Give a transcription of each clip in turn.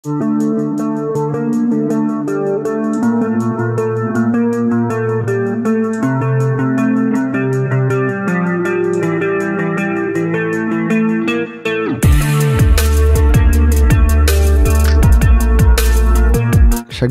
Chaque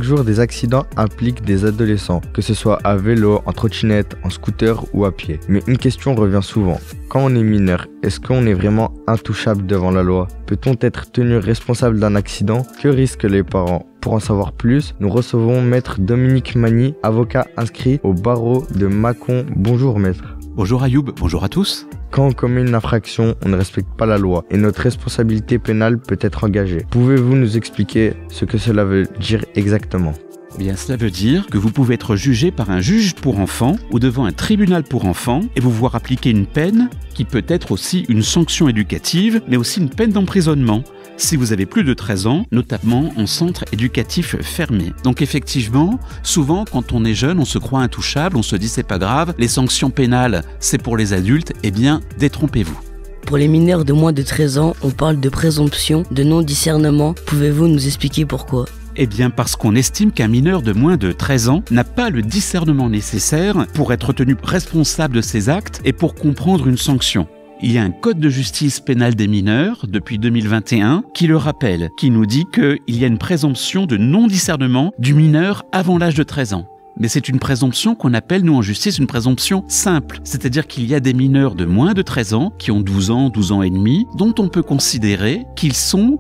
jour, des accidents impliquent des adolescents, que ce soit à vélo, en trottinette, en scooter ou à pied. Mais une question revient souvent. Quand on est mineur, est-ce qu'on est vraiment intouchable devant la loi? Peut-on être tenu responsable d'un accident? Que risquent les parents? Pour en savoir plus, nous recevons Maître Dominique Magny, avocat inscrit au barreau de Mâcon. Bonjour Maître. Bonjour Ayoub, bonjour à tous. Quand on commet une infraction, on ne respecte pas la loi et notre responsabilité pénale peut être engagée. Pouvez-vous nous expliquer ce que cela veut dire exactement? Eh bien, cela veut dire que vous pouvez être jugé par un juge pour enfants ou devant un tribunal pour enfants et vous voir appliquer une peine qui peut être aussi une sanction éducative, mais aussi une peine d'emprisonnement si vous avez plus de 13 ans, notamment en centre éducatif fermé. Donc effectivement, souvent quand on est jeune, on se croit intouchable, on se dit c'est pas grave, les sanctions pénales c'est pour les adultes, eh bien détrompez-vous. Pour les mineurs de moins de 13 ans, on parle de présomption, de non-discernement. Pouvez-vous nous expliquer pourquoi ? Eh bien parce qu'on estime qu'un mineur de moins de 13 ans n'a pas le discernement nécessaire pour être tenu responsable de ses actes et pour comprendre une sanction. Il y a un code de justice pénale des mineurs depuis 2021 qui le rappelle, qui nous dit qu'il y a une présomption de non-discernement du mineur avant l'âge de 13 ans. Mais c'est une présomption qu'on appelle, nous en justice, une présomption simple. C'est-à-dire qu'il y a des mineurs de moins de 13 ans, qui ont 12 ans et demi, dont on peut considérer qu'ils sont,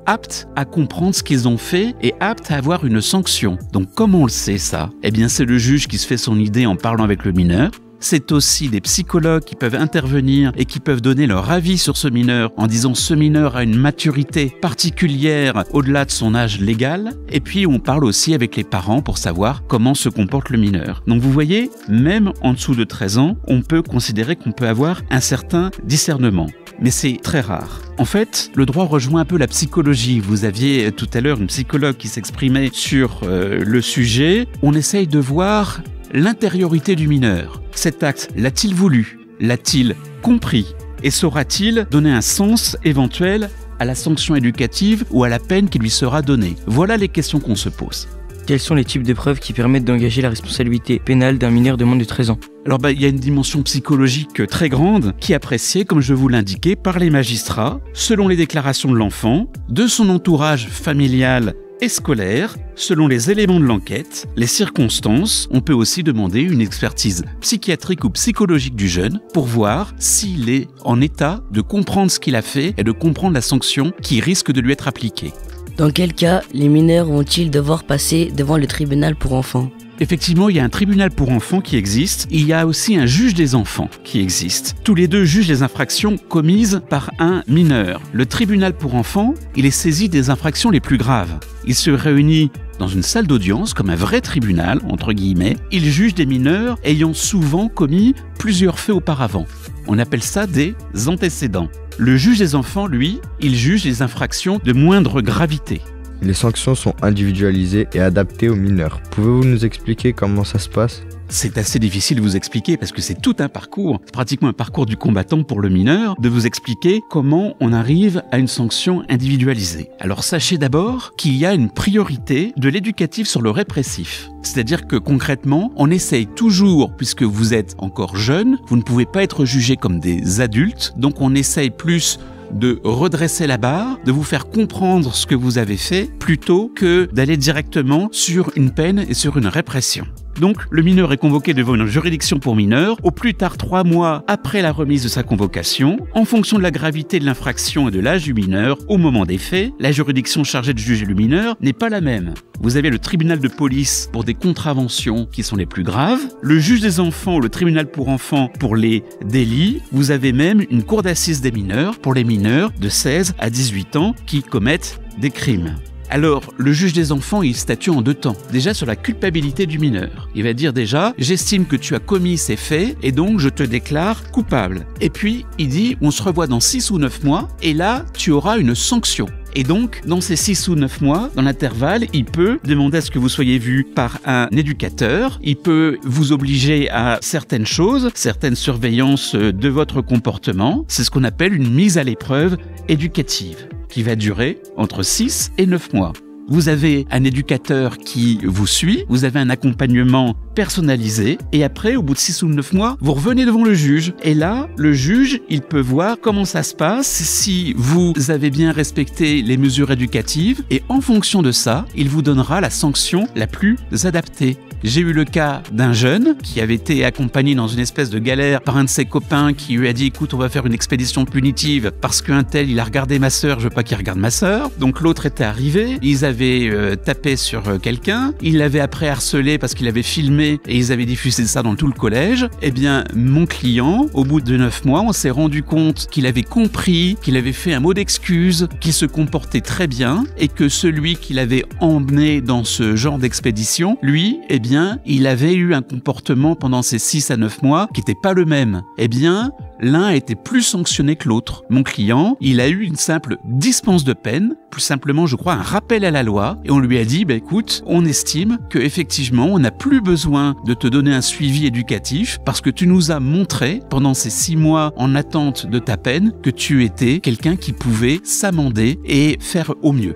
aptes à comprendre ce qu'ils ont fait et aptes à avoir une sanction. Donc comment on le sait ça? Eh bien c'est le juge qui se fait son idée en parlant avec le mineur. C'est aussi des psychologues qui peuvent intervenir et qui peuvent donner leur avis sur ce mineur en disant ce mineur a une maturité particulière au-delà de son âge légal. Et puis on parle aussi avec les parents pour savoir comment se comporte le mineur. Donc vous voyez, même en dessous de 13 ans, on peut considérer qu'on peut avoir un certain discernement. Mais c'est très rare. En fait, le droit rejoint un peu la psychologie. Vous aviez tout à l'heure une psychologue qui s'exprimait sur le sujet. On essaye de voir l'intériorité du mineur. Cet acte, l'a-t-il voulu? L'a-t-il compris? Et saura-t-il donner un sens éventuel à la sanction éducative ou à la peine qui lui sera donnée? Voilà les questions qu'on se pose. Quels sont les types de preuves qui permettent d'engager la responsabilité pénale d'un mineur de moins de 13 ans? Alors il y a une dimension psychologique très grande qui est appréciée, comme je vous l'indiquais, par les magistrats, selon les déclarations de l'enfant, de son entourage familial et scolaire, selon les éléments de l'enquête, les circonstances. On peut aussi demander une expertise psychiatrique ou psychologique du jeune pour voir s'il est en état de comprendre ce qu'il a fait et de comprendre la sanction qui risque de lui être appliquée. Dans quel cas les mineurs vont-ils devoir passer devant le tribunal pour enfants? Effectivement, il y a un tribunal pour enfants qui existe. Il y a aussi un juge des enfants qui existe. Tous les deux jugent les infractions commises par un mineur. Le tribunal pour enfants, il est saisi des infractions les plus graves. Il se réunit dans une salle d'audience, comme un vrai tribunal, entre guillemets. Il juge des mineurs ayant souvent commis plusieurs faits auparavant. On appelle ça des antécédents. Le juge des enfants, lui, il juge les infractions de moindre gravité. Les sanctions sont individualisées et adaptées aux mineurs. Pouvez-vous nous expliquer comment ça se passe? C'est assez difficile de vous expliquer parce que c'est tout un parcours, pratiquement un parcours du combattant pour le mineur, de vous expliquer comment on arrive à une sanction individualisée. Alors sachez d'abord qu'il y a une priorité de l'éducatif sur le répressif. C'est-à-dire que concrètement, on essaye toujours, puisque vous êtes encore jeune, vous ne pouvez pas être jugé comme des adultes, donc on essaye plus de redresser la barre, de vous faire comprendre ce que vous avez fait, plutôt que d'aller directement sur une peine et sur une répression. Donc, le mineur est convoqué devant une juridiction pour mineurs, au plus tard 3 mois après la remise de sa convocation. En fonction de la gravité de l'infraction et de l'âge du mineur, au moment des faits, la juridiction chargée de juger le mineur n'est pas la même. Vous avez le tribunal de police pour des contraventions qui sont les plus graves, le juge des enfants ou le tribunal pour enfants pour les délits. Vous avez même une cour d'assises des mineurs pour les mineurs de 16 à 18 ans qui commettent des crimes. Alors, le juge des enfants, il statue en 2 temps. Déjà sur la culpabilité du mineur. Il va dire déjà, j'estime que tu as commis ces faits et donc je te déclare coupable. Et puis, il dit, on se revoit dans 6 ou 9 mois et là, tu auras une sanction. Et donc, dans ces 6 ou 9 mois, dans l'intervalle, il peut demander à ce que vous soyez vu par un éducateur, il peut vous obliger à certaines choses, certaines surveillances de votre comportement. C'est ce qu'on appelle une mise à l'épreuve éducative, qui va durer entre 6 et 9 mois. Vous avez un éducateur qui vous suit, vous avez un accompagnement personnalisé et après, au bout de 6 ou 9 mois, vous revenez devant le juge. Et là, le juge, il peut voir comment ça se passe, si vous avez bien respecté les mesures éducatives et en fonction de ça, il vous donnera la sanction la plus adaptée. J'ai eu le cas d'un jeune qui avait été accompagné dans une espèce de galère par un de ses copains qui lui a dit « Écoute, on va faire une expédition punitive parce qu'un tel, il a regardé ma sœur, je veux pas qu'il regarde ma sœur. » Donc l'autre était arrivé, ils avaient tapé sur quelqu'un, il l'avait après harcelé parce qu'il avait filmé et ils avaient diffusé ça dans tout le collège. Eh bien, mon client, au bout de 9 mois, on s'est rendu compte qu'il avait compris, qu'il avait fait un mot d'excuse, qu'il se comportait très bien et que celui qui l'avait emmené dans ce genre d'expédition, lui, eh bien, il avait eu un comportement pendant ces 6 à 9 mois qui n'était pas le même. Eh bien, l'un a été plus sanctionné que l'autre. Mon client, il a eu une simple dispense de peine, plus simplement, je crois, un rappel à la loi, et on lui a dit, écoute, on estime qu'effectivement, on n'a plus besoin de te donner un suivi éducatif parce que tu nous as montré, pendant ces 6 mois en attente de ta peine, que tu étais quelqu'un qui pouvait s'amender et faire au mieux.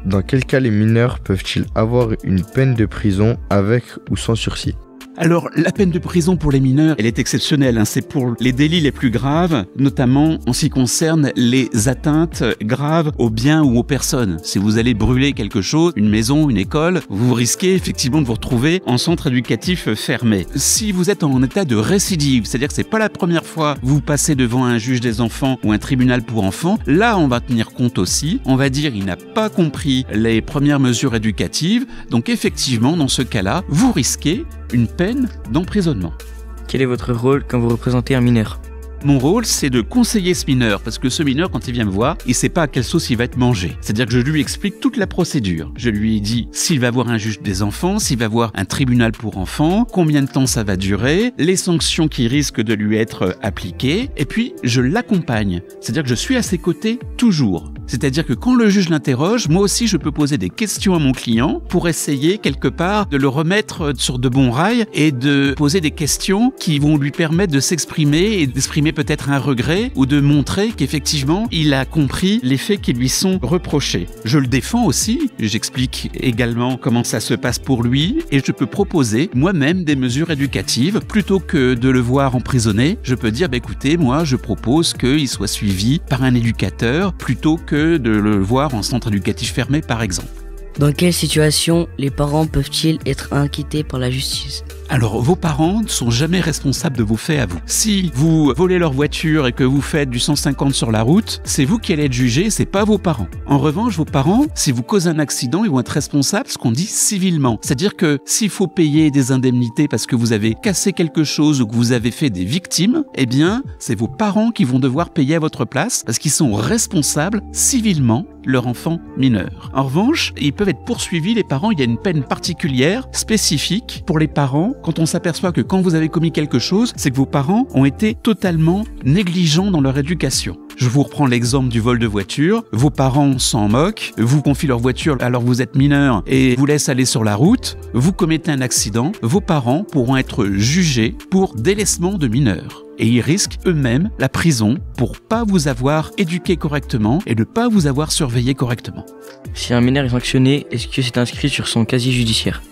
Dans quel cas les mineurs peuvent-ils avoir une peine de prison avec ou sans sursis ? Alors, la peine de prison pour les mineurs, elle est exceptionnelle. C'est pour les délits les plus graves, notamment en ce qui concerne les atteintes graves aux biens ou aux personnes. Si vous allez brûler quelque chose, une maison, une école, vous risquez effectivement de vous retrouver en centre éducatif fermé. Si vous êtes en état de récidive, c'est-à-dire que c'est pas la première fois que vous passez devant un juge des enfants ou un tribunal pour enfants, là on va tenir compte aussi. On va dire il n'a pas compris les premières mesures éducatives. Donc effectivement, dans ce cas-là, vous risquez une peine d'emprisonnement. Quel est votre rôle quand vous représentez un mineur ? Mon rôle, c'est de conseiller ce mineur, parce que ce mineur, quand il vient me voir, il sait pas à quelle sauce il va être mangé. C'est-à-dire que je lui explique toute la procédure. Je lui dis s'il va voir un juge des enfants, s'il va voir un tribunal pour enfants, combien de temps ça va durer, les sanctions qui risquent de lui être appliquées, et puis je l'accompagne. C'est-à-dire que je suis à ses côtés toujours. C'est-à-dire que quand le juge l'interroge, moi aussi je peux poser des questions à mon client pour essayer quelque part de le remettre sur de bons rails et de poser des questions qui vont lui permettre de s'exprimer et d'exprimer peut-être un regret ou de montrer qu'effectivement il a compris les faits qui lui sont reprochés. Je le défends aussi, j'explique également comment ça se passe pour lui et je peux proposer moi-même des mesures éducatives. Plutôt que de le voir emprisonné, je peux dire écoutez, moi je propose qu'il soit suivi par un éducateur plutôt que de le voir en centre éducatif fermé par exemple. Dans quelle situation les parents peuvent-ils être inquiétés par la justice ? Alors, vos parents ne sont jamais responsables de vos faits à vous. Si vous volez leur voiture et que vous faites du 150 sur la route, c'est vous qui allez être jugé, c'est pas vos parents. En revanche, vos parents, si vous causez un accident, ils vont être responsables, ce qu'on dit civilement. C'est-à-dire que s'il faut payer des indemnités parce que vous avez cassé quelque chose ou que vous avez fait des victimes, eh bien, c'est vos parents qui vont devoir payer à votre place parce qu'ils sont responsables civilement leur enfant mineur. En revanche, ils peuvent être poursuivis, les parents, il y a une peine particulière, spécifique pour les parents quand on s'aperçoit que quand vous avez commis quelque chose, c'est que vos parents ont été totalement négligents dans leur éducation. Je vous reprends l'exemple du vol de voiture. Vos parents s'en moquent, vous confient leur voiture alors que vous êtes mineur et vous laissent aller sur la route. Vous commettez un accident, vos parents pourront être jugés pour délaissement de mineurs. Et ils risquent eux-mêmes la prison pour pas vous avoir éduqué correctement et ne pas vous avoir surveillé correctement. Si un mineur est sanctionné, est-ce que c'est inscrit sur son casier judiciaire ?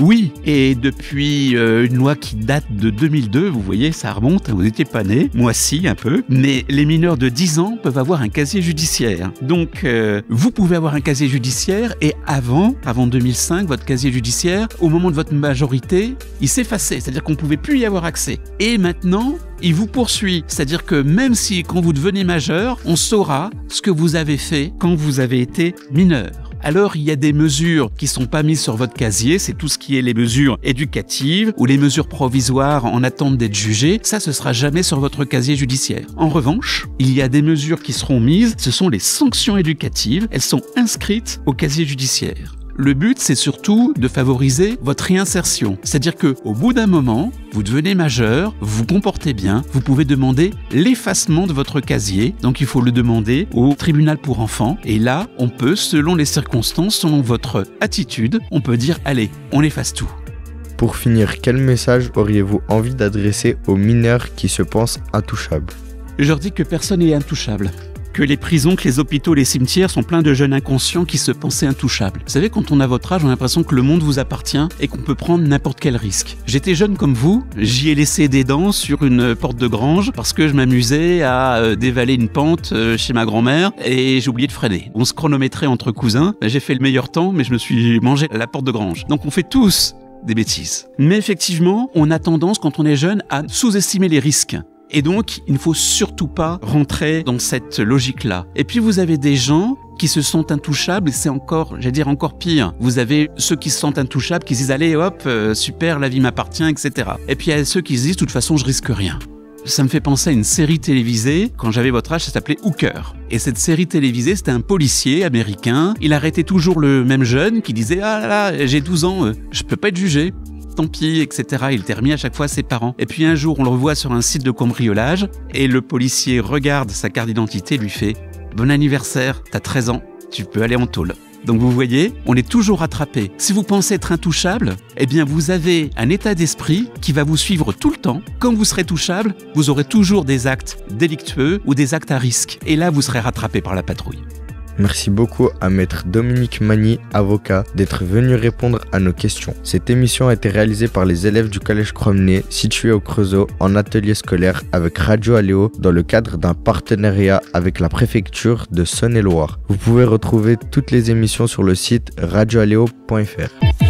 Oui, et depuis une loi qui date de 2002, vous voyez, ça remonte, vous n'étiez pas né, moi si un peu, mais les mineurs de 10 ans peuvent avoir un casier judiciaire. Donc, vous pouvez avoir un casier judiciaire et avant 2005, votre casier judiciaire, au moment de votre majorité, il s'effaçait, c'est-à-dire qu'on ne pouvait plus y avoir accès. Et maintenant, il vous poursuit, c'est-à-dire que même si quand vous devenez majeur, on saura ce que vous avez fait quand vous avez été mineur. Alors, il y a des mesures qui sont pas mises sur votre casier, c'est tout ce qui est les mesures éducatives ou les mesures provisoires en attente d'être jugées. Ça, ce sera jamais sur votre casier judiciaire. En revanche, il y a des mesures qui seront mises, ce sont les sanctions éducatives. Elles sont inscrites au casier judiciaire. Le but, c'est surtout de favoriser votre réinsertion. C'est-à-dire qu'au bout d'un moment, vous devenez majeur, vous vous comportez bien, vous pouvez demander l'effacement de votre casier. Donc il faut le demander au tribunal pour enfants. Et là, on peut, selon les circonstances, selon votre attitude, on peut dire « Allez, on efface tout ». Pour finir, quel message auriez-vous envie d'adresser aux mineurs qui se pensent intouchables ? Je leur dis que personne n'est intouchable. que les prisons, que les hôpitaux, les cimetières sont pleins de jeunes inconscients qui se pensaient intouchables. Vous savez, quand on a votre âge, on a l'impression que le monde vous appartient et qu'on peut prendre n'importe quel risque. J'étais jeune comme vous, j'y ai laissé des dents sur une porte de grange parce que je m'amusais à dévaler une pente chez ma grand-mère et j'ai oublié de freiner. On se chronométrait entre cousins, j'ai fait le meilleur temps mais je me suis mangé la porte de grange. Donc on fait tous des bêtises. Mais effectivement, on a tendance quand on est jeune à sous-estimer les risques. Et donc, il ne faut surtout pas rentrer dans cette logique-là. Et puis, vous avez des gens qui se sentent intouchables, et c'est encore, encore pire. Vous avez ceux qui se sentent intouchables, qui se disent « Allez, hop, super, la vie m'appartient, etc. » Et puis, il y a ceux qui se disent « De toute façon, je risque rien. » Ça me fait penser à une série télévisée, quand j'avais votre âge, ça s'appelait Hooker. Et cette série télévisée, c'était un policier américain. Il arrêtait toujours le même jeune qui disait « Ah là là, j'ai 12 ans, je peux pas être jugé. » Tant pis, etc. Il était remis à chaque fois à ses parents. Et puis un jour, on le revoit sur un site de cambriolage et le policier regarde sa carte d'identité et lui fait « Bon anniversaire, t'as 13 ans, tu peux aller en tôle. » Donc vous voyez, on est toujours rattrapé. Si vous pensez être intouchable, eh bien vous avez un état d'esprit qui va vous suivre tout le temps. Quand vous serez touchable, vous aurez toujours des actes délictueux ou des actes à risque. Et là, vous serez rattrapé par la patrouille. Merci beaucoup à Maître Dominique Magny, avocat, d'être venu répondre à nos questions. Cette émission a été réalisée par les élèves du Collège Cromené, situé au Creusot, en atelier scolaire avec Radio Aléo, dans le cadre d'un partenariat avec la préfecture de Saône-et-Loire. Vous pouvez retrouver toutes les émissions sur le site radioaléo.fr.